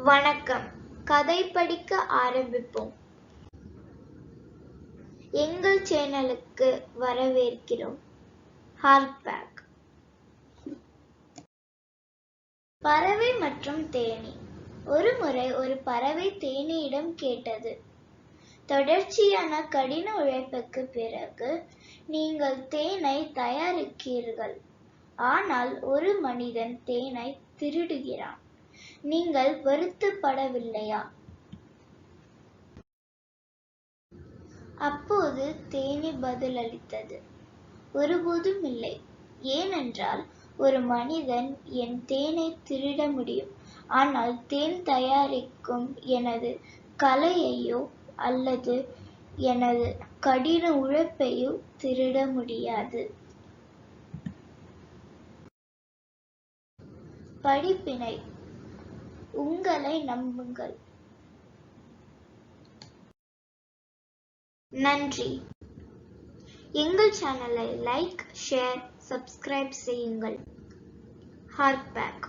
வணக்கம். கதை படிக்க ஆரம்பிப்போம். எங்கள் சேனலுக்கு வரவேற்கிறோம். ஹார்ட்பேக். பறவை மற்றும் தேனீ. ஒருமுறை ஒரு பறவை தேனீயிடம் கேட்டது, தொடர்ச்சியான கடின உழைப்புக்கு பிறகு நீங்கள் தேனை தயாரிக்கிறீர்கள். ஆனால் ஒரு மனிதன் தேனை திருடுகிறான். நீங்கள் வருத்தப்படவில்லையா? அப்போது தேனீ பதிலளித்தது, ஒருபோதும் இல்லை. ஏனென்றால் ஒரு மனிதன் என் தேனை திருட முடியும், ஆனால் தேன் தயாரிக்கும் எனது கலையையோ அல்லது எனது கடின உழைப்பையோ திருட முடியாது. படிப்பினை: உங்களை நம்புங்கள். நன்றி. எங்கள் சேனலை லைக், ஷேர், சப்ஸ்கிரைப் செய்யுங்கள். ஹார்ட்பேக்.